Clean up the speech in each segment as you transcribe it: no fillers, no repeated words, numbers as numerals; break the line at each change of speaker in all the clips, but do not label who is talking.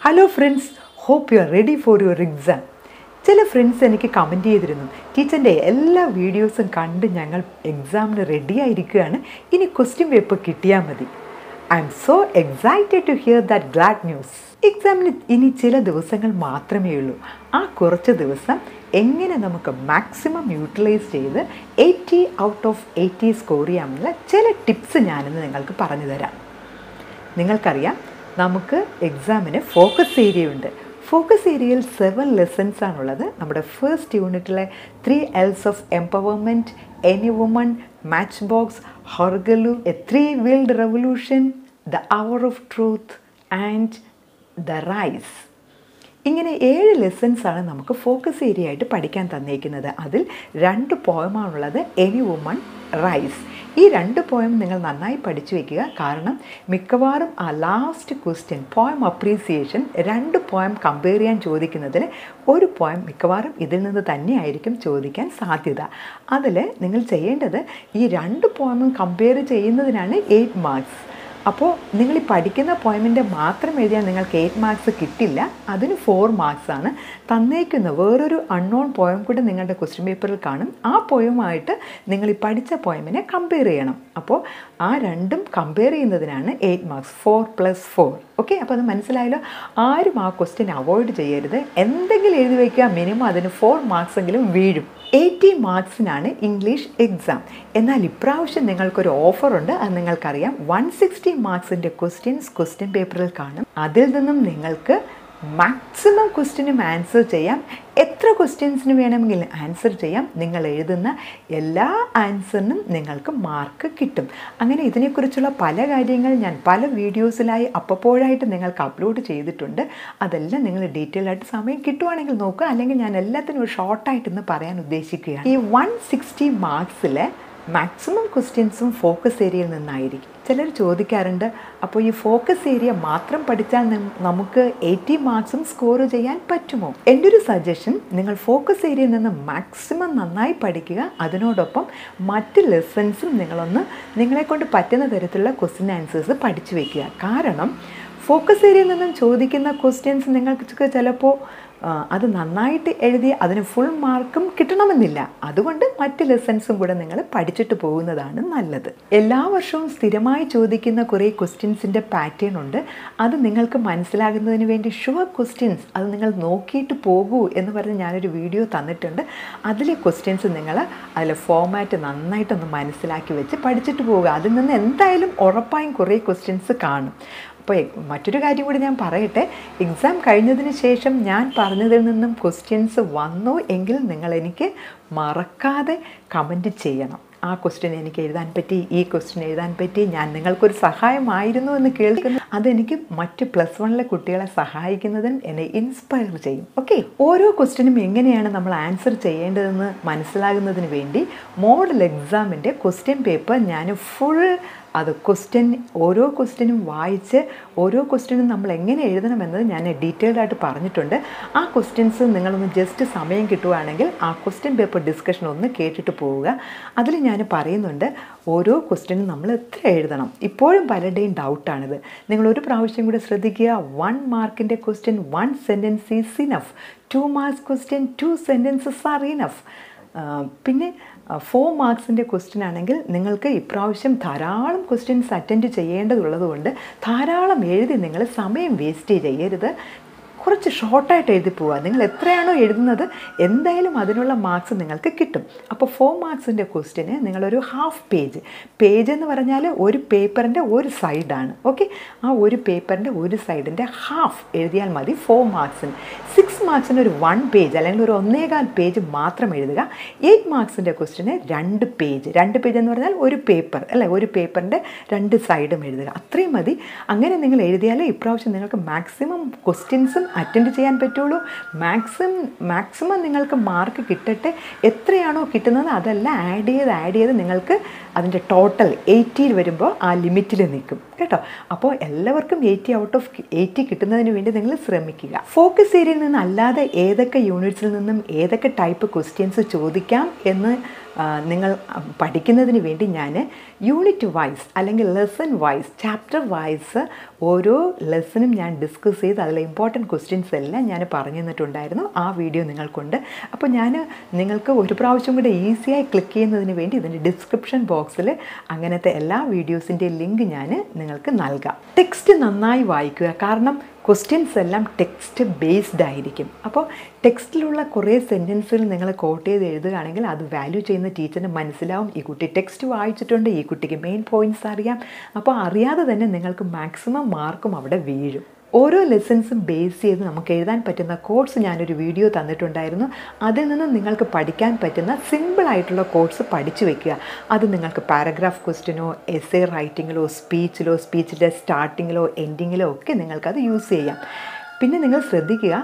Hello friends, hope you are ready for your exam. ചില friends എനിക്ക് comment ചെയ്തിരുന്നു, ടീച്ചറിൻ്റെ എല്ലാ വീഡിയോസും കണ്ട് ഞങ്ങൾ എക്സാമിന് റെഡി ആയിരിക്കുകയാണ്, ഇനി ക്വസ്റ്റ്യൻ പേപ്പർ കിട്ടിയാൽ മതി. I am so excited to hear that glad news. എക്സാമിന് ഇനി ചില ദിവസങ്ങൾ മാത്രമേ ഉള്ളൂ. ആ കുറച്ച് ദിവസം എങ്ങനെ നമുക്ക് മാക്സിമം യൂട്ടിലൈസ് ചെയ്ത് 80 ഔട്ട് ഓഫ് 80 സ്കോർ ചെയ്യാമെന്നുള്ള ചില ടിപ്സ് ഞാനിന്ന് നിങ്ങൾക്ക് പറഞ്ഞു തരാം. നിങ്ങൾക്കറിയാം, നമുക്ക് എക്സാമിന് ഫോക്കസ് ഏരിയ ഉണ്ട്. ഫോക്കസ് ഏരിയയിൽ 7 ലെസൺസ് ആണുള്ളത്. നമ്മുടെ ഫസ്റ്റ് യൂണിറ്റിലെ 3 L's of empowerment, any woman, match box, Horegallu, a 3 wheeled revolution, the hour of truth and the rise. ഇങ്ങനെ 7 ലെസൺസാണ് നമുക്ക് ഫോക്കസ് ഏരിയ ആയിട്ട് പഠിക്കാൻ തന്നേക്കുന്നത്. അതിൽ 2 പോയമാണുള്ളത്, എനി വുമൺ, റൈസ്. ഈ 2 പോയം നിങ്ങൾ നന്നായി പഠിച്ചു വയ്ക്കുക. കാരണം മിക്കവാറും ആ last question poem appreciation 2 poem compare ചെയ്യാൻ ചോദിക്കുന്നതിൽ ഒരു പോയം മിക്കവാറും ഇതിൽ നിന്ന് തന്നെയായിരിക്കും ചോദിക്കാൻ സാധ്യത. അതിൽ നിങ്ങൾ ചെയ്യേണ്ടത് ഈ 2 പോയമും കമ്പയർ ചെയ്യുന്നതിനാണ് 8 മാർക്സ്. അപ്പോൾ നിങ്ങൾ ഈ പഠിക്കുന്ന പോയമിൻ്റെ മാത്രം എഴുതിയാൽ നിങ്ങൾക്ക് 8 മാർക്സ് കിട്ടില്ല, അതിന് 4 മാർക്സാണ് തന്നേക്കുന്ന. വേറൊരു അൺനോൺ പോയം കൂടെ നിങ്ങളുടെ ക്വസ്റ്റ്യൻ പേപ്പറിൽ കാണും. ആ പോയമായിട്ട് നിങ്ങൾ ഈ പഠിച്ച പോയമിനെ കമ്പയർ ചെയ്യണം. അപ്പോൾ ആ രണ്ടും കമ്പയർ ചെയ്യുന്നതിനാണ് 8 മാർക്സ്, 4 + 4. ഓക്കെ, അപ്പോൾ അത് മനസ്സിലായല്ലോ. ആരും ആ ക്വസ്റ്റ്യൻ അവോയ്ഡ് ചെയ്യരുത്. എന്തെങ്കിലും എഴുതി വയ്ക്കുക, മിനിമം അതിന് 4 മാർക്സ് എങ്കിലും വീഴും. 80 മാർക്സിനാണ് ഇംഗ്ലീഷ് എക്സാം. എന്നാൽ ഇപ്രാവശ്യം നിങ്ങൾക്കൊരു ഓഫറുണ്ട്. അത് നിങ്ങൾക്കറിയാം. 160 മാർക്സിൻ്റെ ക്വസ്റ്റ്യൻ പേപ്പറിൽ കാണും. അതിൽ നിന്നും നിങ്ങൾക്ക് മാക്സിമം ക്വസ്റ്റ്യനും ആൻസർ ചെയ്യാം. എത്ര ക്വസ്റ്റ്യൻസിന് വേണമെങ്കിലും ആൻസർ ചെയ്യാം. നിങ്ങൾ എഴുതുന്ന എല്ലാ ആൻസറിനും നിങ്ങൾക്ക് മാർക്ക് കിട്ടും. അങ്ങനെ ഇതിനെക്കുറിച്ചുള്ള പല കാര്യങ്ങൾ ഞാൻ പല വീഡിയോസിലായി അപ്പോഴായിട്ട് നിങ്ങൾക്ക് അപ്ലോഡ് ചെയ്തിട്ടുണ്ട്. അതെല്ലാം നിങ്ങൾ ഡീറ്റെയിൽ ആയിട്ട് സമയം കിട്ടുവാണെങ്കിൽ നോക്കുക. അല്ലെങ്കിൽ ഞാൻ എല്ലാത്തിനും ഒരു ഷോർട്ടായിട്ടൊന്ന് പറയാൻ ഉദ്ദേശിക്കുകയാണ്. ഈ 160 മാർക്സിൽ മാക്സിമം ക്വസ്റ്റ്യൻസും ഫോക്കസ് ഏരിയയിൽ നിന്നായിരിക്കും. ചിലർ ചോദിക്കാറുണ്ട്, അപ്പോൾ ഈ ഫോക്കസ് ഏരിയ മാത്രം പഠിച്ചാൽ നമുക്ക് 80 മാർക്സും സ്കോർ ചെയ്യാൻ പറ്റുമോ? എൻ്റെ ഒരു സജഷൻ, നിങ്ങൾ ഫോക്കസ് ഏരിയയിൽ നിന്ന് മാക്സിമം നന്നായി പഠിക്കുക. അതിനോടൊപ്പം മറ്റ് ലെസൺസും നിങ്ങളെക്കൊണ്ട് പറ്റുന്ന തരത്തിലുള്ള ക്വസ്റ്റ്യൻ ആൻസേഴ്സ് പഠിച്ചു വയ്ക്കുക. കാരണം ഫോക്കസ് ഏരിയയിൽ നിന്നും ചോദിക്കുന്ന ക്വസ്റ്റ്യൻസ് നിങ്ങൾക്ക് ചിലപ്പോൾ അത് നന്നായിട്ട് എഴുതി അതിന് ഫുൾ മാർക്കും കിട്ടണമെന്നില്ല. അതുകൊണ്ട് മറ്റ് ലെസൺസും കൂടെ നിങ്ങൾ പഠിച്ചിട്ട് പോകുന്നതാണ് നല്ലത്. എല്ലാ വർഷവും സ്ഥിരമായി ചോദിക്കുന്ന കുറേ ക്വസ്റ്റ്യൻസിൻ്റെ പാറ്റേൺ ഉണ്ട്. അത് നിങ്ങൾക്ക് മനസ്സിലാകുന്നതിന് വേണ്ടി ഷുവർ ക്വസ്റ്റ്യൻസ് അത് നിങ്ങൾ നോക്കിയിട്ട് പോകൂ എന്ന് പറഞ്ഞ് ഞാനൊരു വീഡിയോ തന്നിട്ടുണ്ട്. അതിലെ ക്വസ്റ്റ്യൻസ് നിങ്ങൾ അതിലെ ഫോമാറ്റ് നന്നായിട്ടൊന്ന് മനസ്സിലാക്കി വെച്ച് പഠിച്ചിട്ട് പോവുക. അതിൽ നിന്ന് എന്തായാലും ഉറപ്പായും കുറേ ക്വസ്റ്റ്യൻസ് കാണും. അപ്പോൾ മറ്റൊരു കാര്യം കൂടി ഞാൻ പറയട്ടെ, എക്സാം കഴിഞ്ഞതിന് ശേഷം ഞാൻ പറഞ്ഞതിൽ നിന്നും ക്വസ്റ്റ്യൻസ് വന്നു എങ്കിൽ നിങ്ങൾ എനിക്ക് മറക്കാതെ കമൻറ്റ് ചെയ്യണം. ആ ക്വസ്റ്റ്യൻ എനിക്ക് എഴുതാൻ പറ്റി, ഈ ക്വസ്റ്റ്യൻ എഴുതാൻ പറ്റി, ഞാൻ നിങ്ങൾക്കൊരു സഹായമായിരുന്നു എന്ന് കേൾക്കുന്നു. അതെനിക്ക് മറ്റ് +1 കുട്ടികളെ സഹായിക്കുന്നതിനും എന്നെ ഇൻസ്പയർ ചെയ്യും. ഓക്കെ, ഓരോ ക്വസ്റ്റ്യനും എങ്ങനെയാണ് നമ്മൾ ആൻസർ ചെയ്യേണ്ടതെന്ന് മനസ്സിലാകുന്നതിന് വേണ്ടി മോഡൽ എക്സാമിൻ്റെ ക്വസ്റ്റ്യൻ പേപ്പർ ഞാൻ ഫുൾ ഓരോ ക്വസ്റ്റ്യനും വായിച്ച് ഓരോ ക്വസ്റ്റ്യനും നമ്മൾ എങ്ങനെ എഴുതണമെന്നത് ഞാൻ ഡീറ്റെയിൽഡ് ആയിട്ട് പറഞ്ഞിട്ടുണ്ട്. ആ ക്വസ്റ്റ്യൻസ് നിങ്ങളൊന്ന് ജസ്റ്റ് സമയം കിട്ടുകയാണെങ്കിൽ ആ ക്വസ്റ്റ്യൻ പേപ്പർ ഡിസ്കഷൻ ഒന്ന് കേട്ടിട്ട് പോവുക. അതിൽ ഞാൻ പറയുന്നുണ്ട് ഓരോ ക്വസ്റ്റ്യനും നമ്മൾ എത്ര എഴുതണം. ഇപ്പോഴും പലരുടെയും ഡൗട്ടാണിത്. നിങ്ങളൊരു പ്രാവശ്യം കൂടെ ശ്രദ്ധിക്കുക. 1 മാർക്കിൻ്റെ question 1 sentence is enough. 2 marks question 2 sentences R enough. പിന്നെ 4 മാർക്സിൻ്റെ ക്വസ്റ്റ്യൻ ആണെങ്കിൽ നിങ്ങൾക്ക് ഇപ്രാവശ്യം ധാരാളം ക്വസ്റ്റ്യൻസ് അറ്റൻഡ് ചെയ്യേണ്ടതുള്ളത് കൊണ്ട് ധാരാളം എഴുതി നിങ്ങൾ സമയം വേസ്റ്റ് ചെയ്യരുത്. കുറച്ച് ഷോർട്ടായിട്ട് എഴുതി പോവുക. നിങ്ങൾ എത്രയാണോ എഴുതുന്നത് എന്തായാലും അതിനുള്ള മാർക്സ് നിങ്ങൾക്ക് കിട്ടും. അപ്പോൾ 4 മാർക്സിൻ്റെ ക്വസ്റ്റ്യന് നിങ്ങളൊരു ഹാഫ് പേജ് എന്ന് പറഞ്ഞാൽ ഒരു പേപ്പറിൻ്റെ ഒരു സൈഡാണ്. ഓക്കെ, ആ ഒരു പേപ്പറിൻ്റെ ഒരു സൈഡിൻ്റെ ഹാഫ് എഴുതിയാൽ മതി 4 മാർക്സിന്. 6 മാർക്സിന് ഒരു 1 പേജ് അല്ലെങ്കിൽ ഒരു 1.25 പേജ് മാത്രം എഴുതുക. 8 മാർക്സിൻ്റെ ക്വസ്റ്റ്യന് 2 പേജ് എന്ന് പറഞ്ഞാൽ ഒരു പേപ്പർ അല്ലേ, ഒരു പേപ്പറിൻ്റെ 2 സൈഡും എഴുതുക. അത്രയും മതി. അങ്ങനെ നിങ്ങൾ എഴുതിയാൽ ഇപ്രാവശ്യം നിങ്ങൾക്ക് മാക്സിമം ക്വസ്റ്റ്യൻസും അറ്റൻഡ് ചെയ്യാൻ പറ്റുള്ളൂ. മാക്സിമം നിങ്ങൾക്ക് മാർക്ക് കിട്ടട്ടെ. എത്രയാണോ കിട്ടുന്നത് അതെല്ലാം ആഡ് ചെയ്ത് നിങ്ങൾക്ക് അതിൻ്റെ ടോട്ടൽ 80 വരുമ്പോൾ ആ ലിമിറ്റിൽ നിൽക്കും കേട്ടോ. അപ്പോൾ എല്ലാവർക്കും 80 ഔട്ട് ഓഫ് 80 കിട്ടുന്നതിന് വേണ്ടി നിങ്ങൾ ശ്രമിക്കുക. ഫോക്കസ് ഏരിയയിൽ നിന്ന് അല്ലാതെ ഏതൊക്കെ യൂണിറ്റ്സിൽ നിന്നും ഏതൊക്കെ ടൈപ്പ് ക്വസ്റ്റ്യൻസ് ചോദിക്കാം എന്ന് നിങ്ങൾ പഠിക്കുന്നതിന് വേണ്ടി ഞാൻ യൂണിറ്റ് വൈസ് അല്ലെങ്കിൽ ലെസൺ വൈസ് ചാപ്റ്റർ വൈസ് ഓരോ ലെസണും ഞാൻ ഡിസ്കസ് ചെയ്ത് അതിലെ ഇമ്പോർട്ടൻറ്റ് ക്വസ്റ്റ്യൻസ് എല്ലാം ഞാൻ പറഞ്ഞു തന്നിട്ടുണ്ടായിരുന്നു. ആ വീഡിയോ നിങ്ങൾക്കുണ്ട്. അപ്പോൾ ഞാൻ നിങ്ങൾക്ക് ഒരു പ്രാവശ്യം കൂടെ ഈസിയായി ക്ലിക്ക് ചെയ്യുന്നതിന് വേണ്ടി ഇതിൻ്റെ ഡിസ്ക്രിപ്ഷൻ ബോക്സിൽ അങ്ങനത്തെ എല്ലാ വീഡിയോസിൻ്റെയും ലിങ്ക് ഞാൻ നിങ്ങൾക്ക് നൽകാം. ടെക്സ്റ്റ് നന്നായി വായിക്കുക. കാരണം ക്വസ്റ്റ്യൻസ് എല്ലാം ടെക്സ്റ്റ് ബേസ്ഡ് ആയിരിക്കും. അപ്പോൾ ടെക്സ്റ്റിലുള്ള കുറേ സെൻറ്റൻസുകൾ നിങ്ങൾ കോട്ട് ചെയ്ത് എഴുതുകയാണെങ്കിൽ അത് വാല്യൂ ചെയ്യുന്ന ടീച്ചറിന് മനസ്സിലാവും ഈ കുട്ടി ടെക്സ്റ്റ് വായിച്ചിട്ടുണ്ട്, ഈ കുട്ടിക്ക് മെയിൻ പോയിൻറ്റ്സ് അറിയാം. അപ്പോൾ അറിയാതെ തന്നെ നിങ്ങൾക്ക് മാക്സിമം മാർക്കും അവിടെ വീഴും. ഓരോ ലെസൺസും ബേസ് ചെയ്ത് നമുക്ക് എഴുതാൻ പറ്റുന്ന കോഡ്സ് ഞാനൊരു വീഡിയോ തന്നിട്ടുണ്ടായിരുന്നു. അതിൽ നിന്ന് നിങ്ങൾക്ക് പഠിക്കാൻ പറ്റുന്ന സിമ്പിളായിട്ടുള്ള കോഡ്സ് പഠിച്ചു വയ്ക്കുക. അത് നിങ്ങൾക്ക് പാരഗ്രാഫ് ക്വസ്റ്റ്യനോ എസ്സേ റൈറ്റിങ്ങിലോ സ്പീച്ചിൻ്റെ സ്റ്റാർട്ടിങ്ങിലോ എൻഡിങ്ങിലോ ഒക്കെ നിങ്ങൾക്കത് യൂസ് ചെയ്യാം. പിന്നെ നിങ്ങൾ ശ്രദ്ധിക്കുക,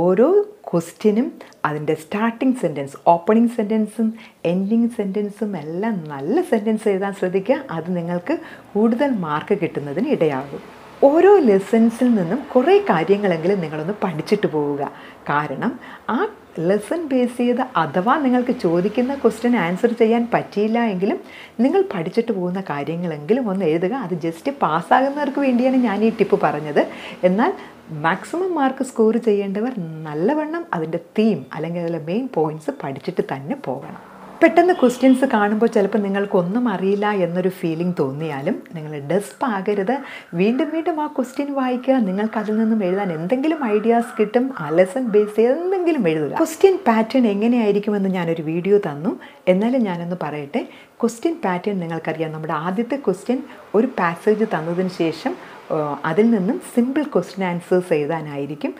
ഓരോ ക്വസ്റ്റ്യനും അതിൻ്റെ സ്റ്റാർട്ടിംഗ് സെൻറ്റൻസ്, ഓപ്പണിംഗ് സെൻറ്റൻസും എൻഡിങ് സെൻറ്റൻസും എല്ലാം നല്ല സെൻറ്റൻസ് എഴുതാൻ ശ്രദ്ധിക്കുക. അത് നിങ്ങൾക്ക് കൂടുതൽ മാർക്ക് കിട്ടുന്നതിന് ഇടയാകും. ഓരോ ലെസൺസിൽ നിന്നും കുറേ കാര്യങ്ങളെങ്കിലും നിങ്ങളൊന്ന് പഠിച്ചിട്ട് പോവുക. കാരണം ആ ലെസൺ ബേസ് ചെയ്ത് അഥവാ നിങ്ങൾക്ക് ചോദിക്കുന്ന ക്വസ്റ്റ്യൻ ആൻസർ ചെയ്യാൻ പറ്റിയില്ല എങ്കിലും നിങ്ങൾ പഠിച്ചിട്ട് പോകുന്ന കാര്യങ്ങളെങ്കിലും ഒന്ന് എഴുതുക. അത് ജസ്റ്റ് പാസ്സാകുന്നവർക്ക് വേണ്ടിയാണ് ഞാൻ ഈ ടിപ്പ് പറഞ്ഞത്. എന്നാൽ മാക്സിമം മാർക്ക് സ്കോർ ചെയ്യേണ്ടവർ നല്ലവണ്ണം അതിൻ്റെ തീം അല്ലെങ്കിൽ അതിലെ മെയിൻ പോയിൻറ്റ്സ് പഠിച്ചിട്ട് തന്നെ പോകണം. പെട്ടെന്ന് ക്വസ്റ്റ്യൻസ് കാണുമ്പോൾ ചിലപ്പോൾ നിങ്ങൾക്കൊന്നും അറിയില്ല എന്നൊരു ഫീലിംഗ് തോന്നിയാലും നിങ്ങൾ ഡെസ്പ് ആകരുത്. വീണ്ടും വീണ്ടും ആ ക്വസ്റ്റ്യൻ വായിക്കുക. നിങ്ങൾക്ക് അതിൽ നിന്നും എഴുതാൻ എന്തെങ്കിലും ഐഡിയാസ് കിട്ടും. ആ ലെസൺ ബേസ് ചെയ്ത് എന്തെങ്കിലും എഴുതുക. ക്വസ്റ്റ്യൻ പാറ്റേൺ എങ്ങനെയായിരിക്കുമെന്ന് ഞാനൊരു വീഡിയോ തന്നു. എന്നാലും ഞാനൊന്ന് പറയട്ടെ. ക്വസ്റ്റ്യൻ പാറ്റേൺ നിങ്ങൾക്കറിയാം. നമ്മുടെ ആദ്യത്തെ ക്വസ്റ്റ്യൻ ഒരു പാസേജ് തന്നതിന് ശേഷം അതിൽ നിന്നും സിമ്പിൾ ക്വസ്റ്റ്യൻ ആൻസേഴ്സ് എഴുതാനായിരിക്കും.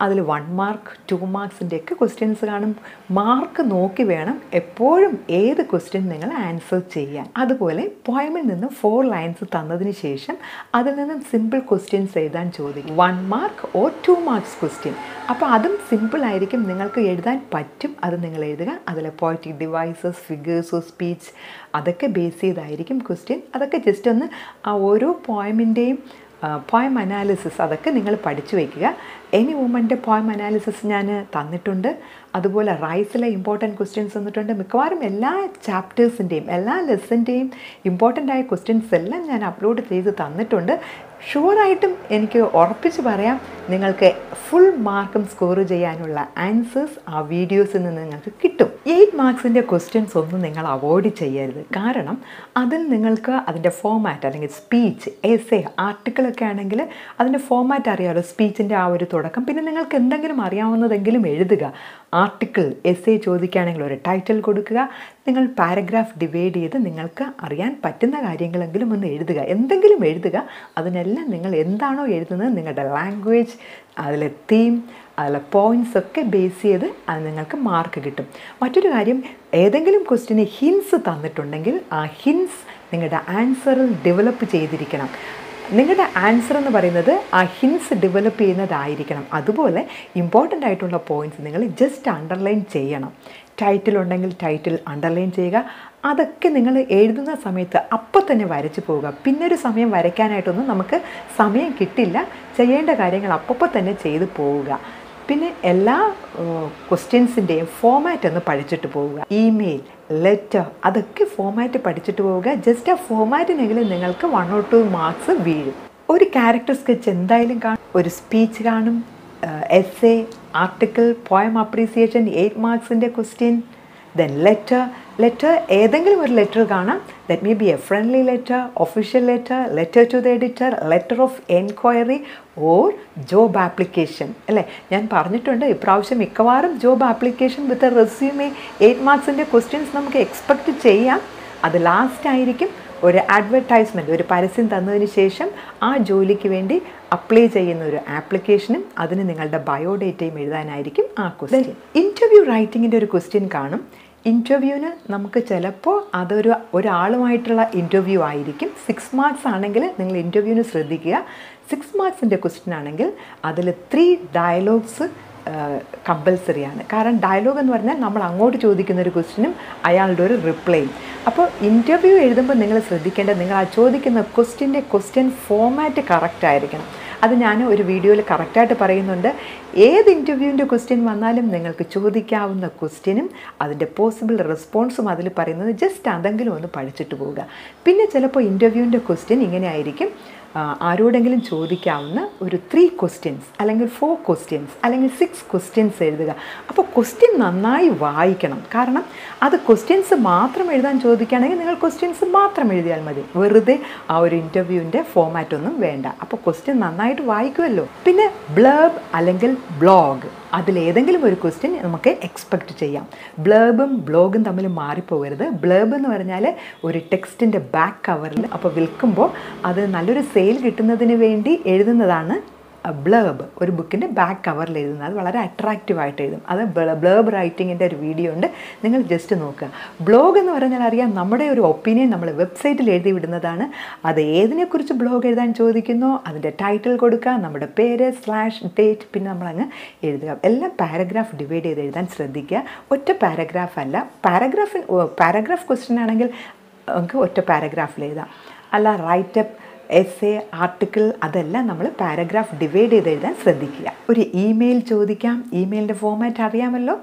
അതിൽ 1 മാർക്ക് 2 മാർക്സിൻ്റെയൊക്കെ ക്വസ്റ്റ്യൻസ് കാണും. മാർക്ക് നോക്കി വേണം എപ്പോഴും ഏത് ക്വസ്റ്റ്യൻ നിങ്ങൾ ആൻസർ ചെയ്യാൻ. അതുപോലെ പോയമിൽ നിന്നും 4 ലൈൻസ് തന്നതിന് ശേഷം അതിൽ നിന്നും സിമ്പിൾ ക്വസ്റ്റ്യൻസ് എഴുതാൻ ചോദിക്കും. 1 മാർക്ക് ഓർ 2 മാർക്സ് ക്വസ്റ്റ്യൻ. അപ്പോൾ അതും സിമ്പിളായിരിക്കും, നിങ്ങൾക്ക് എഴുതാൻ പറ്റും. അത് നിങ്ങൾ എഴുതുക. അതിലെ പോയറ്റിക് ഡിവൈസസ്, ഫിഗേഴ്സോ സ്പീച്ച് അതൊക്കെ ബേസ് ചെയ്തായിരിക്കും ക്വസ്റ്റ്യൻ. അതൊക്കെ ജസ്റ്റ് ഒന്ന് ആ ഓരോ പോയമിൻ്റെയും പോയം അനാലിസിസ് അതൊക്കെ നിങ്ങൾ പഠിച്ചു വയ്ക്കുക. എനി വുമൻ്റെ പോയം അനാലിസിസ് ഞാൻ തന്നിട്ടുണ്ട്. അതുപോലെ റൈസിലെ ഇമ്പോർട്ടൻറ്റ് ക്വസ്റ്റ്യൻസ് തന്നിട്ടുണ്ട്. മിക്കവാറും എല്ലാ ചാപ്റ്റേഴ്സിൻ്റെയും എല്ലാ ലെസൻ്റെയും ഇമ്പോർട്ടൻ്റ് ആയ ക്വസ്റ്റ്യൻസ് എല്ലാം ഞാൻ അപ്ലോഡ് ചെയ്ത് തന്നിട്ടുണ്ട്. ഷുവറായിട്ടും എനിക്ക് ഉറപ്പിച്ച് പറയാം, നിങ്ങൾക്ക് ഫുൾ മാർക്കും സ്കോർ ചെയ്യാനുള്ള ആൻസേഴ്സ് ആ വീഡിയോസിൽ നിന്ന് നിങ്ങൾക്ക് കിട്ടും. 8 മാർക്സിൻ്റെ ക്വസ്റ്റ്യൻസ് ഒന്നും നിങ്ങൾ അവോയ്ഡ് ചെയ്യരുത്. കാരണം അതിൽ നിങ്ങൾക്ക് അതിൻ്റെ ഫോമാറ്റ് അല്ലെങ്കിൽ സ്പീച്ച്, എസ്സേ, ആർട്ടിക്കിളൊക്കെ ആണെങ്കിൽ അതിൻ്റെ ഫോമാറ്റ് അറിയാമല്ലോ. സ്പീച്ചിൻ്റെ ആ ഒരു തുടക്കം, പിന്നെ നിങ്ങൾക്ക് എന്തെങ്കിലും അറിയാവുന്നതെങ്കിലും എഴുതുക. ആർട്ടിക്കിൾ, എസ്സേ ചോദിക്കുകയാണെങ്കിൽ ഒരു ടൈറ്റിൽ കൊടുക്കുക. നിങ്ങൾ പാരഗ്രാഫ് ഡിവൈഡ് ചെയ്ത് നിങ്ങൾക്ക് അറിയാൻ പറ്റുന്ന കാര്യങ്ങളെങ്കിലും ഒന്ന് എഴുതുക. എന്തെങ്കിലും എഴുതുക. അതിനെല്ലാം നിങ്ങൾ എന്താണോ എഴുതുന്നത് നിങ്ങളുടെ ലാംഗ്വേജ്, അതിലെ തീം, അതിലെ പോയിൻറ്റ്സ് ഒക്കെ ബേസ് ചെയ്ത് അത് നിങ്ങൾക്ക് മാർക്ക് കിട്ടും. മറ്റൊരു കാര്യം, ഏതെങ്കിലും ക്വസ്റ്റ്യന് ഹിൻസ് തന്നിട്ടുണ്ടെങ്കിൽ ആ ഹിൻസ് നിങ്ങളുടെ ആൻസറിൽ ഡെവലപ്പ് ചെയ്തിരിക്കണം. നിങ്ങളുടെ ആൻസർ എന്ന് പറയുന്നത് ആ ഹിൻസ് ഡെവലപ്പ് ചെയ്യുന്നതായിരിക്കണം. അതുപോലെ ഇമ്പോർട്ടൻ്റ് ആയിട്ടുള്ള പോയിൻറ്റ്സ് നിങ്ങൾ ജസ്റ്റ് അണ്ടർലൈൻ ചെയ്യണം. ടൈറ്റിൽ ഉണ്ടെങ്കിൽ ടൈറ്റിൽ അണ്ടർലൈൻ ചെയ്യുക. അതൊക്കെ നിങ്ങൾ എഴുതുന്ന സമയത്ത് അപ്പം തന്നെ വരച്ച് പോവുക. പിന്നൊരു സമയം വരയ്ക്കാനായിട്ടൊന്നും നമുക്ക് സമയം കിട്ടില്ല. ചെയ്യേണ്ട കാര്യങ്ങൾ അപ്പം തന്നെ ചെയ്ത് പോവുക. പിന്നെ എല്ലാ ക്വസ്റ്റ്യൻസിൻ്റെയും ഫോമാറ്റ് ഒന്ന് പഠിച്ചിട്ട് പോവുക. ഇമെയിൽ, ലെറ്റർ അതൊക്കെ ഫോമാറ്റ് പഠിച്ചിട്ട് പോവുക. ജസ്റ്റ് ആ ഫോമാറ്റിനെങ്കിലും നിങ്ങൾക്ക് 1 or 2 മാർക്സ് വീഴും. ഒരു ക്യാരക്ടർ സ്കെച്ച് എന്തായാലും കാണും, ഒരു സ്പീച്ച് കാണും, എസ്സേ, ആർട്ടിക്കിൾ, പോയം അപ്രീസിയേഷൻ 8 മാർക്സിൻ്റെ ക്വസ്റ്റ്യൻ, ദെൻ ലെറ്റർ ഏതെങ്കിലും ഒരു ലെറ്റർ കാണാം. That may be a friendly letter, official letter to the editor, letter of enquiry or job application. അല്ലേ, ഞാൻ പറഞ്ഞിട്ടുണ്ട് ഇപ്രാവശ്യം മിക്കവാറും job application with a resume 8 മാർക്സിൻ്റെ ക്വസ്റ്റ്യൻസ് നമുക്ക് എക്സ്പെക്റ്റ് ചെയ്യാം. അത് ലാസ്റ്റ് ആയിരിക്കും. ഒരു അഡ്വർടൈസ്മെൻറ്റ്, ഒരു പരസ്യം തന്നതിന് ശേഷം ആ ജോലിക്ക് വേണ്ടി അപ്ലൈ ചെയ്യുന്ന ഒരു ആപ്ലിക്കേഷനും അതിന് നിങ്ങളുടെ ബയോഡേറ്റയും എഴുതാനായിരിക്കും ആ ക്വസ്റ്റ്യൻ. ഇൻ്റർവ്യൂ റൈറ്റിങ്ങിൻ്റെ ഒരു ക്വസ്റ്റ്യൻ കാണും. ഇൻ്റർവ്യൂവിന് നമുക്ക് ചിലപ്പോൾ ഒരാളുമായിട്ടുള്ള ഇൻ്റർവ്യൂ ആയിരിക്കും. 6 മാർക്സ് ആണെങ്കിൽ നിങ്ങൾ ഇൻ്റർവ്യൂവിന് ശ്രദ്ധിക്കുക. 6 മാർക്സിൻ്റെ ക്വസ്റ്റ്യൻ ആണെങ്കിൽ അതിൽ 3 ഡയലോഗ്സ് കമ്പൽസറിയാണ്. കാരണം ഡയലോഗ് എന്ന് പറഞ്ഞാൽ നമ്മൾ അങ്ങോട്ട് ചോദിക്കുന്ന ഒരു ക്വസ്റ്റ്യനും അയാളുടെ ഒരു റിപ്ലൈയും. അപ്പോൾ ഇൻ്റർവ്യൂ എഴുതുമ്പോൾ നിങ്ങൾ ശ്രദ്ധിക്കേണ്ടത് നിങ്ങൾ ആ ചോദിക്കുന്ന ക്വസ്റ്റ്യൻ ഫോമാറ്റ് കറക്റ്റ് ആയിരിക്കണം. അത് ഞാൻ ഒരു വീഡിയോയിൽ കറക്റ്റായിട്ട് പറയുന്നുണ്ട്. ഏത് ഇൻ്റർവ്യൂവിൻ്റെ ക്വസ്റ്റ്യൻ വന്നാലും നിങ്ങൾക്ക് ചോദിക്കാവുന്ന ക്വസ്റ്റ്യനും അതിൻ്റെ പോസിബിൾ റെസ്പോൺസും അതിൽ പറയുന്നത് ജസ്റ്റ് അതെങ്കിലും ഒന്ന് പഠിച്ചിട്ട് പോവുക. പിന്നെ ചിലപ്പോൾ ഇൻ്റർവ്യൂവിൻ്റെ ക്വസ്റ്റ്യൻ ഇങ്ങനെ ആയിരിക്കും, ആരോടെങ്കിലും ചോദിക്കാവുന്ന ഒരു 3 ക്വസ്റ്റ്യൻസ് അല്ലെങ്കിൽ 4 ക്വസ്റ്റ്യൻസ് അല്ലെങ്കിൽ 6 ക്വസ്റ്റ്യൻസ് എഴുതുക. അപ്പോൾ ക്വസ്റ്റ്യൻ നന്നായി വായിക്കണം. കാരണം അത് ക്വസ്റ്റ്യൻസ് മാത്രം എഴുതാൻ ചോദിക്കുകയാണെങ്കിൽ നിങ്ങൾ ക്വസ്റ്റ്യൻസ് മാത്രം എഴുതിയാൽ മതി. വെറുതെ ആ ഒരു ഇൻ്റർവ്യൂവിൻ്റെ ഫോമാറ്റ് ഒന്നും വേണ്ട. അപ്പോൾ ക്വസ്റ്റ്യൻ നന്നായിട്ട് വായിക്കുമല്ലോ. പിന്നെ ബ്ലർബ് അല്ലെങ്കിൽ ബ്ലോഗ്, അതിലേതെങ്കിലും ഒരു ക്വസ്റ്റ്യൻ നമുക്ക് എക്സ്പെക്റ്റ് ചെയ്യാം. ബ്ലർബും ബ്ലോഗും തമ്മിൽ മാറിപ്പോകരുത്. ബ്ലർബ് എന്ന് പറഞ്ഞാൽ ഒരു ടെക്സ്റ്റിൻ്റെ ബാക്ക് കവറിൽ അപ്പോൾ വിൽക്കുമ്പോൾ അത് നല്ലൊരു സെയിൽ കിട്ടുന്നതിന് വേണ്ടി എഴുതുന്നതാണ് ബ്ലർബ്. ഒരു ബുക്കിൻ്റെ ബാക്ക് കവറിൽ എഴുതുന്നത് അത് വളരെ അട്രാക്റ്റീവായിട്ട് എഴുതും. അത് ബ്ലർബ് റൈറ്റിങ്ങിൻ്റെ ഒരു വീഡിയോ ഉണ്ട്, നിങ്ങൾ ജസ്റ്റ് നോക്കുക. ബ്ലോഗ് എന്ന് പറഞ്ഞാൽ അറിയാം, നമ്മുടെ ഒരു ഒപ്പീനിയൻ നമ്മൾ വെബ്സൈറ്റിൽ എഴുതി വിടുന്നതാണ്. അത് ഏതിനെക്കുറിച്ച് ബ്ലോഗ് എഴുതാൻ ചോദിക്കുന്നോ അതിൻ്റെ ടൈറ്റിൽ കൊടുക്കുക, നമ്മുടെ പേര് /ഡേറ്റ്, പിന്നെ നമ്മളങ്ങ് എഴുതുക. എല്ലാം പാരഗ്രാഫ് ഡിവൈഡ് ചെയ്ത് എഴുതാൻ ശ്രദ്ധിക്കുക. ഒറ്റ പാരഗ്രാഫ് അല്ല. പാരഗ്രാഫ് ക്വസ്റ്റ്യൻ ആണെങ്കിൽ നമുക്ക് ഒറ്റ പാരഗ്രാഫിൽ എഴുതാം. അല്ല റൈറ്റപ്പ്, എസ്സേ, ആർട്ടിക്കിൾ, അതെല്ലാം നമ്മൾ പാരഗ്രാഫ് ഡിവൈഡ് ചെയ്ത് എഴുതാൻ ശ്രദ്ധിക്കുക. ഒരു ഇമെയിൽ ചോദിക്കാം. ഇമെയിലിൻ്റെ ഫോമാറ്റ് അറിയാമല്ലോ.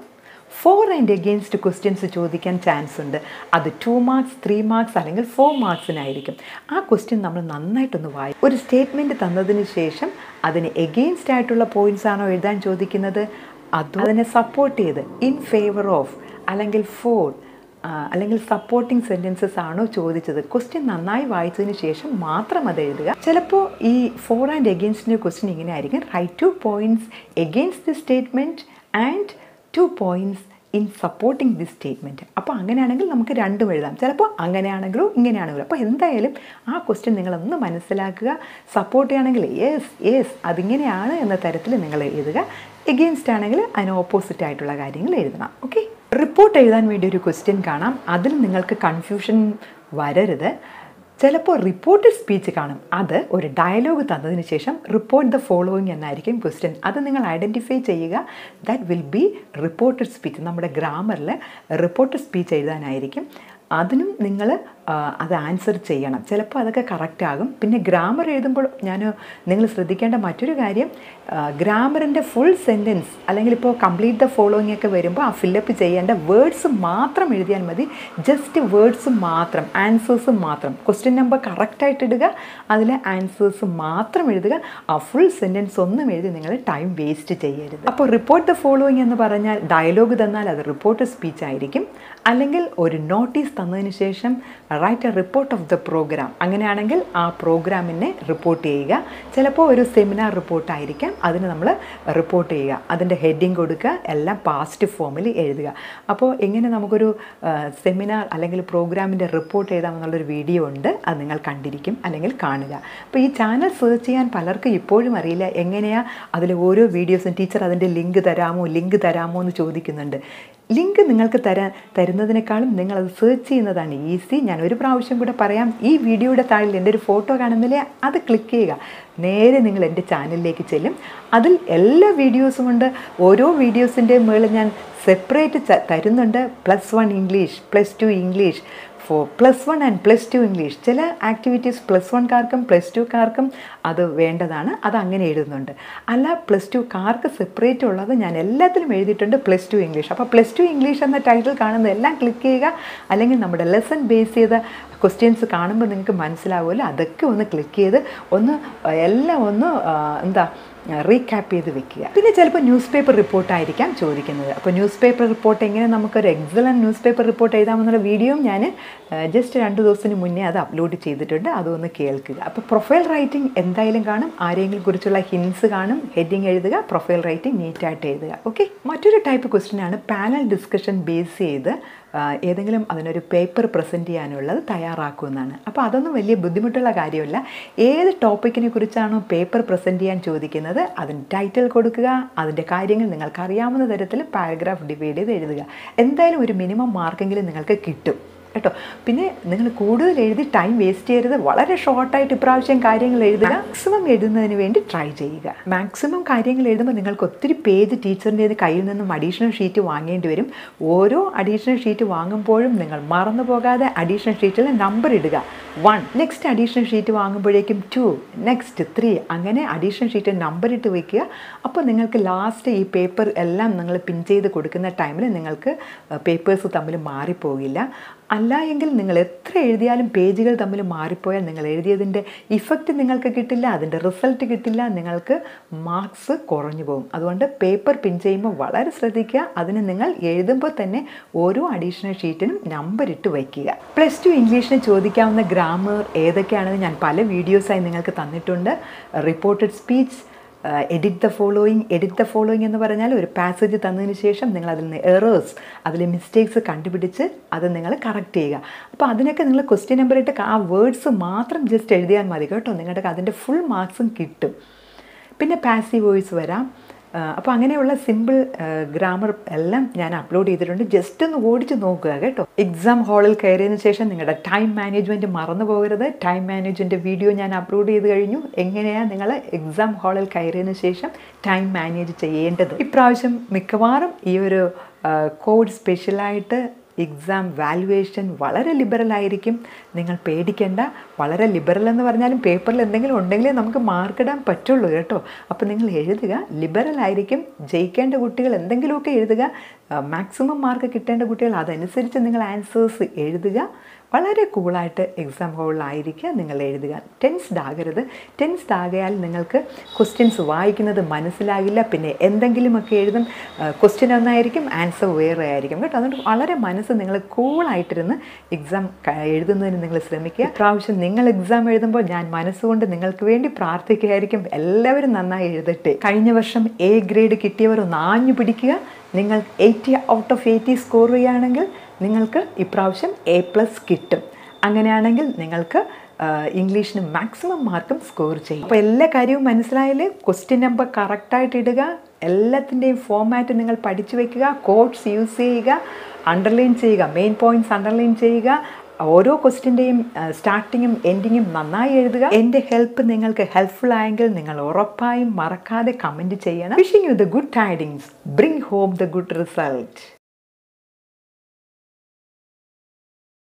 ഫോർ ആൻഡ് എഗെയിൻസ്റ്റ് ക്വസ്റ്റ്യൻസ് ചോദിക്കാൻ ചാൻസ് ഉണ്ട്. അത് 2 മാർക്സ്, 3 മാർക്സ് അല്ലെങ്കിൽ 4 മാർക്സിനായിരിക്കും. ആ ക്വസ്റ്റ്യൻ നമ്മൾ നന്നായിട്ടൊന്ന് വായിക്കും. ഒരു സ്റ്റേറ്റ്മെൻറ്റ് തന്നതിന് ശേഷം അതിന് എഗെയിൻസ്റ്റ് ആയിട്ടുള്ള പോയിൻറ്റ്സ് ആണോ എഴുതാൻ ചോദിക്കുന്നത്, അതിനെ സപ്പോർട്ട് ചെയ്ത് ഇൻ ഫേവർ ഓഫ് അല്ലെങ്കിൽ ഫോർ അല്ലെങ്കിൽ സപ്പോർട്ടിംഗ് സെൻറ്റൻസസ് ആണോ ചോദിച്ചത്, ക്വസ്റ്റ്യൻ നന്നായി വായിച്ചതിന് ശേഷം മാത്രം അത് എഴുതുക. ചിലപ്പോൾ ഈ ഫോർ ആൻഡ് എഗെയിൻസ്റ്റിൻ്റെ ക്വസ്റ്റ്യൻ ഇങ്ങനെ ആയിരിക്കും, right 2 points against the statement and 2 points in supporting the statement. അപ്പോൾ അങ്ങനെയാണെങ്കിൽ നമുക്ക് രണ്ടും എഴുതാം. ചിലപ്പോൾ അങ്ങനെയാണെങ്കിലോ ഇങ്ങനെയാണെങ്കിലോ. അപ്പോൾ എന്തായാലും ആ ക്വസ്റ്റ്യൻ നിങ്ങളൊന്ന് മനസ്സിലാക്കുക. സപ്പോർട്ട് ചെയ്യുകയാണെങ്കിൽ യെസ് അതിങ്ങനെയാണ് എന്ന തരത്തിൽ നിങ്ങൾ എഴുതുക. എഗെയിൻസ്റ്റ് ആണെങ്കിൽ അതിന് ഓപ്പോസിറ്റ് ആയിട്ടുള്ള കാര്യങ്ങൾ എഴുതണം. ഓക്കെ. റിപ്പോർട്ട് എഴുതാൻ വേണ്ടി ഒരു ക്വസ്റ്റ്യൻ കാണാം. അതിൽ നിങ്ങൾക്ക് കൺഫ്യൂഷൻ വരരുത്. ചിലപ്പോൾ റിപ്പോർട്ടഡ് സ്പീച്ച് കാണും. അത് ഒരു ഡയലോഗ് തന്നതിന് ശേഷം റിപ്പോർട്ട് ദ ഫോളോയിങ് എന്നായിരിക്കും ക്വസ്റ്റ്യൻ. അത് നിങ്ങൾ ഐഡൻറ്റിഫൈ ചെയ്യുക. That will be reported speech. നമ്മുടെ ഗ്രാമറിൽ റിപ്പോർട്ടഡ് സ്പീച്ച് എഴുതാനായിരിക്കും. അതിനും നിങ്ങൾ അത് ആൻസർ ചെയ്യണം. ചിലപ്പോൾ അതൊക്കെ കറക്റ്റ് ആകും. പിന്നെ ഗ്രാമർ എഴുതുമ്പോൾ നിങ്ങൾ ശ്രദ്ധിക്കേണ്ട മറ്റൊരു കാര്യം, ഗ്രാമറിൻ്റെ ഫുൾ സെൻറ്റൻസ് അല്ലെങ്കിൽ ഇപ്പോൾ കംപ്ലീറ്റ് ദ ഫോളോയിങ് ഒക്കെ വരുമ്പോൾ ആ ഫില്ലപ്പ് ചെയ്യേണ്ട വേർഡ്സ് മാത്രം എഴുതിയാൽ മതി. ജസ്റ്റ് വേർഡ്സ് മാത്രം, ആൻസേഴ്സ് മാത്രം. ക്വസ്റ്റ്യൻ നമ്പർ കറക്റ്റായിട്ട് ഇടുക, അതിൽ ആൻസേഴ്സ് മാത്രം എഴുതുക. ആ ഫുൾ സെൻറ്റൻസ് ഒന്നും എഴുതി നിങ്ങൾ ടൈം വേസ്റ്റ് ചെയ്യരുത്. അപ്പോൾ റിപ്പോർട്ട് ദ ഫോളോയിങ് എന്ന് പറഞ്ഞാൽ ഡയലോഗ് തന്നാൽ അത് റിപ്പോർട്ട് സ്പീച്ച് ആയിരിക്കും. അല്ലെങ്കിൽ ഒരു നോട്ടീസ് തന്നതിന് ശേഷം write a report of the programme, അങ്ങനെയാണെങ്കിൽ ആ പ്രോഗ്രാമിനെ റിപ്പോർട്ട് ചെയ്യുക. ചിലപ്പോൾ ഒരു സെമിനാർ റിപ്പോർട്ടായിരിക്കാം, അതിന് നമ്മൾ റിപ്പോർട്ട് ചെയ്യുക. അതിൻ്റെ ഹെഡിങ് കൊടുക്കുക, എല്ലാം പാസ്റ്റ് ഫോമിൽ എഴുതുക. അപ്പോൾ എങ്ങനെ നമുക്കൊരു സെമിനാർ അല്ലെങ്കിൽ പ്രോഗ്രാമിൻ്റെ റിപ്പോർട്ട് എഴുതാമെന്നുള്ളൊരു വീഡിയോ ഉണ്ട്, അത് നിങ്ങൾ കണ്ടിരിക്കും അല്ലെങ്കിൽ കാണുക. അപ്പോൾ ഈ ചാനൽ സെർച്ച് ചെയ്യാൻ പലർക്കും ഇപ്പോഴും അറിയില്ല. എങ്ങനെയാണ് അതിൽ ഓരോ വീഡിയോസും ടീച്ചർ അതിൻ്റെ ലിങ്ക് തരാമോ എന്ന് ചോദിക്കുന്നുണ്ട്. ലിങ്ക് നിങ്ങൾക്ക് തരുന്നതിനേക്കാളും നിങ്ങളത് സെർച്ച് ചെയ്യുന്നതാണ് ഈസി. ഞാൻ ഒരു പ്രാവശ്യം കൂടെ പറയാം. ഈ വീഡിയോയുടെ താഴെ എൻ്റെ ഒരു ഫോട്ടോ കാണുന്നില്ലേ, അത് ക്ലിക്ക് ചെയ്യുക. നേരെ നിങ്ങൾ എൻ്റെ ചാനലിലേക്ക് ചെല്ലും. അതിൽ എല്ലാ വീഡിയോസും ഉണ്ട്. ഓരോ വീഡിയോസിൻ്റെ മുകളിൽ ഞാൻ സെപ്പറേറ്റ് തരുന്നുണ്ട്. +1 ഇംഗ്ലീഷ്, +2 ഇംഗ്ലീഷ്, +1 ആൻഡ് +2 ഇംഗ്ലീഷ്. ചില ആക്ടിവിറ്റീസ് +1കാർക്കും +2കാർക്കും അത് വേണ്ടതാണ്, അത് അങ്ങനെ എഴുതുന്നുണ്ട്. അല്ല +2കാർക്ക് സെപ്പറേറ്റ് ഉള്ളത് ഞാൻ എല്ലാത്തിലും എഴുതിയിട്ടുണ്ട് +2 ഇംഗ്ലീഷ്. അപ്പോൾ +2 ഇംഗ്ലീഷ് എന്ന ടൈറ്റിൽ കാണുന്ന എല്ലാം ക്ലിക്ക് ചെയ്യുക. അല്ലെങ്കിൽ നമ്മുടെ ലെസൺ ബേസ് ചെയ്ത ക്വസ്റ്റ്യൻസ് കാണുമ്പോൾ നിങ്ങൾക്ക് മനസ്സിലാവുമല്ലോ, അതൊക്കെ ഒന്ന് ക്ലിക്ക് ചെയ്ത് എല്ലാം റീക്യാപ്പ് ചെയ്ത് വെക്കുക. പിന്നെ ചിലപ്പോൾ ന്യൂസ് പേപ്പർ റിപ്പോർട്ടായിരിക്കാം ചോദിക്കുന്നത്. അപ്പോൾ ന്യൂസ് പേപ്പർ റിപ്പോർട്ട് എങ്ങനെ നമുക്കൊരു എക്സലൻറ്റ് ന്യൂസ് പേപ്പർ റിപ്പോർട്ട് എഴുതാമെന്നുള്ള വീഡിയോയും ഞാൻ ജസ്റ്റ് 2 ദിവസത്തിന് മുന്നേ അത് അപ്ലോഡ് ചെയ്തിട്ടുണ്ട്, അതൊന്ന് കേൾക്കുക. അപ്പോൾ പ്രൊഫൈൽ റൈറ്റിംഗ് എന്തായാലും കാണും. ആരെങ്കിലും കുറിച്ചുള്ള ഹിൻസ് കാണും. ഹെഡിങ് എഴുതുക, പ്രൊഫൈൽ റൈറ്റിംഗ് നീറ്റായിട്ട് എഴുതുക. ഓക്കെ. മറ്റൊരു ടൈപ്പ് ക്വസ്റ്റ്യനാണ് പാനൽ ഡിസ്കഷൻ ബേസ് ചെയ്ത് ഏതെങ്കിലും അതിനൊരു പേപ്പർ പ്രസൻറ്റ് ചെയ്യാനുള്ളത് തയ്യാറാക്കുമെന്നാണ്. അപ്പോൾ അതൊന്നും വലിയ ബുദ്ധിമുട്ടുള്ള കാര്യമല്ല. ഏത് ടോപ്പിക്കിനെ കുറിച്ചാണോ പേപ്പർ പ്രസൻറ്റ് ചെയ്യാൻ ചോദിക്കുന്നത് അതിന് ടൈറ്റിൽ കൊടുക്കുക. അതിൻ്റെ കാര്യങ്ങൾ നിങ്ങൾക്ക് അറിയാവുന്ന തരത്തിൽ പാരഗ്രാഫ് ഡിവൈഡ് ചെയ്ത് എഴുതുക. എന്തായാലും ഒരു മിനിമം മാർക്കെങ്കിലും നിങ്ങൾക്ക് കിട്ടും. കേട്ടോ. പിന്നെ നിങ്ങൾ കൂടുതൽ എഴുതി ടൈം വേസ്റ്റ് ചെയ്യരുത്. വളരെ ഷോർട്ടായിട്ട് ഇപ്രാവശ്യം കാര്യങ്ങൾ എഴുതുക. മാക്സിമം എഴുതുന്നതിന് വേണ്ടി ട്രൈ ചെയ്യുക. മാക്സിമം കാര്യങ്ങൾ എഴുതുമ്പോൾ നിങ്ങൾക്ക് ഒത്തിരി പേജ് ടീച്ചറിൻ്റെ കയ്യിൽ നിന്നും അഡീഷണൽ ഷീറ്റ് വാങ്ങേണ്ടി വരും. ഓരോ അഡീഷണൽ ഷീറ്റ് വാങ്ങുമ്പോഴും നിങ്ങൾ മറന്നു പോകാതെ അഡീഷണൽ ഷീറ്റിൽ നമ്പർ ഇടുക. 1, നെക്സ്റ്റ് അഡീഷണൽ ഷീറ്റ് വാങ്ങുമ്പോഴേക്കും 2, നെക്സ്റ്റ് 3, അങ്ങനെ അഡീഷണൽ ഷീറ്റ് നമ്പർ ഇട്ട് വയ്ക്കുക. അപ്പോൾ നിങ്ങൾക്ക് ലാസ്റ്റ് ഈ പേപ്പർ എല്ലാം നിങ്ങൾ പിൻ ചെയ്ത് കൊടുക്കുന്ന ടൈമിൽ നിങ്ങൾക്ക് പേപ്പേഴ്സ് തമ്മിൽ മാറിപ്പോകില്ല. അല്ല എങ്കിൽ നിങ്ങൾ എത്ര എഴുതിയാലും പേജുകൾ തമ്മിൽ മാറിപ്പോയാൽ നിങ്ങൾ എഴുതിയതിൻ്റെ ഇഫക്റ്റ് നിങ്ങൾക്ക് കിട്ടില്ല, അതിൻ്റെ റിസൾട്ട് കിട്ടില്ല, നിങ്ങൾക്ക് മാർക്സ് കുറഞ്ഞു പോകും. അതുകൊണ്ട് പേപ്പർ പിൻ ചെയ്യുമ്പോൾ വളരെ ശ്രദ്ധിക്കുക. അതിന് നിങ്ങൾ എഴുതുമ്പോൾ തന്നെ ഓരോ അഡീഷണൽ ഷീറ്റിനും നമ്പർ ഇട്ട് വയ്ക്കുക. +2 ഇംഗ്ലീഷിന് ചോദിക്കാവുന്ന ഗ്രാമർ ഏതൊക്കെയാണെന്ന് ഞാൻ പല വീഡിയോസായി നിങ്ങൾക്ക് തന്നിട്ടുണ്ട്. Reported speech, edit the following എന്ന് പറഞ്ഞാൽ ഒരു പാസേജ് തന്നതിന് ശേഷം നിങ്ങൾ അതിൽ നിന്ന് എറേഴ്സ്, അതിൽ മിസ്റ്റേക്സ് കണ്ടുപിടിച്ച് അത് നിങ്ങൾ കറക്റ്റ് ചെയ്യുക. അപ്പോൾ അതിനൊക്കെ നിങ്ങൾ ക്വസ്റ്റ്യൻ നമ്പർ ഇട്ട് ആ വേർഡ്സ് മാത്രം ജസ്റ്റ് എഴുതിയാൽ മതി കേട്ടോ. നിങ്ങൾക്ക് അതിൻ്റെ ഫുൾ മാർക്സും കിട്ടും. പിന്നെ പാസീവ് വോയിസ് വരാം. അപ്പോൾ അങ്ങനെയുള്ള സിമ്പിൾ ഗ്രാമർ എല്ലാം ഞാൻ അപ്ലോഡ് ചെയ്തിട്ടുണ്ട്. ജസ്റ്റ് ഒന്ന് ഓടിച്ച് നോക്കുക കേട്ടോ. എക്സാം ഹാളിൽ കയറിയതിന് ശേഷം നിങ്ങളുടെ ടൈം മാനേജ്മെൻറ്റ് മറന്നു പോകരുത്. ടൈം മാനേജ്മെൻറ്റ് വീഡിയോ ഞാൻ അപ്ലോഡ് ചെയ്ത് കഴിഞ്ഞു. എങ്ങനെയാണ് നിങ്ങൾ എക്സാം ഹാളിൽ കയറിയതിന് ശേഷം ടൈം മാനേജ് ചെയ്യേണ്ടത്. ഇപ്രാവശ്യം മിക്കവാറും ഈ ഒരു കോഡ് സ്പെഷ്യലായിട്ട് എക്സാം വാല്യുവേഷൻ വളരെ ലിബറലായിരിക്കും. നിങ്ങൾ പേടിക്കേണ്ട. വളരെ ലിബറൽ എന്ന് പറഞ്ഞാലും പേപ്പറിൽ എന്തെങ്കിലും ഉണ്ടെങ്കിലേ നമുക്ക് മാർക്കിടാൻ പറ്റുള്ളൂ കേട്ടോ. അപ്പോൾ നിങ്ങൾ എഴുതുക, ലിബറലായിരിക്കും. ജയിക്കേണ്ട കുട്ടികൾ എന്തെങ്കിലുമൊക്കെ എഴുതുക. മാക്സിമം മാർക്ക് കിട്ടേണ്ട കുട്ടികൾ അതനുസരിച്ച് നിങ്ങൾ ആൻസേഴ്സ് എഴുതുക. വളരെ കൂളായിട്ട് എക്സാം ഹോളിലായിരിക്കുക നിങ്ങൾ എഴുതുക. ടെൻസ്ഡ് ആകരുത്. ടെൻസ്ഡ് ആകയാൽ നിങ്ങൾക്ക് ക്വസ്റ്റ്യൻസ് വായിക്കുന്നത് മനസ്സിലാകില്ല. പിന്നെ എന്തെങ്കിലുമൊക്കെ എഴുതും. ക്വസ്റ്റ്യൻ ഒന്നായിരിക്കും, ആൻസർ വേറെ ആയിരിക്കും കേട്ടോ. അതുകൊണ്ട് വളരെ മനസ്സ് നിങ്ങൾ കൂളായിട്ടിരുന്ന് എക്സാം എഴുതുന്നതിന് നിങ്ങൾ ശ്രമിക്കുക. ഇപ്രാവശ്യം നിങ്ങൾ എക്സാം എഴുതുമ്പോൾ ഞാൻ മനസ്സുകൊണ്ട് നിങ്ങൾക്ക് വേണ്ടി പ്രാർത്ഥിക്കുകയായിരിക്കും. എല്ലാവരും നന്നായി എഴുതട്ടെ. കഴിഞ്ഞ വർഷം A ഗ്രേഡ് കിട്ടിയവർ ഒന്ന് ആഞ്ഞു പിടിക്കുക. നിങ്ങൾ 80 ഔട്ട് ഓഫ് 80 സ്കോർ ചെയ്യുകയാണെങ്കിൽ നിങ്ങൾക്ക് ഇപ്രാവശ്യം A+ കിട്ടും. അങ്ങനെയാണെങ്കിൽ നിങ്ങൾക്ക് ഇംഗ്ലീഷിന് മാക്സിമം മാർക്കും സ്കോർ ചെയ്യും. അപ്പോൾ എല്ലാ കാര്യവും മനസ്സിലായാൽ ക്വസ്റ്റ്യൻ നമ്പർ കറക്റ്റായിട്ട് ഇടുക. എല്ലാത്തിൻ്റെയും ഫോമാറ്റ് നിങ്ങൾ പഠിച്ചു വയ്ക്കുക. കോഡ്സ് യൂസ് ചെയ്യുക. അണ്ടർലൈൻ ചെയ്യുക. മെയിൻ പോയിൻറ്റ്സ് അണ്ടർലൈൻ ചെയ്യുക. ഓരോ ക്വസ്റ്റ്യൻ്റെയും സ്റ്റാർട്ടിങ്ങും എൻഡിങ്ങും നന്നായി എഴുതുക. എൻ്റെ ഹെൽപ്പ് നിങ്ങൾക്ക് ഹെൽപ്ഫുൾ ആയെങ്കിൽ നിങ്ങൾ ഉറപ്പായും മറക്കാതെ കമൻറ്റ് ചെയ്യണം. Wishing you the good tidings. Bring home the good result.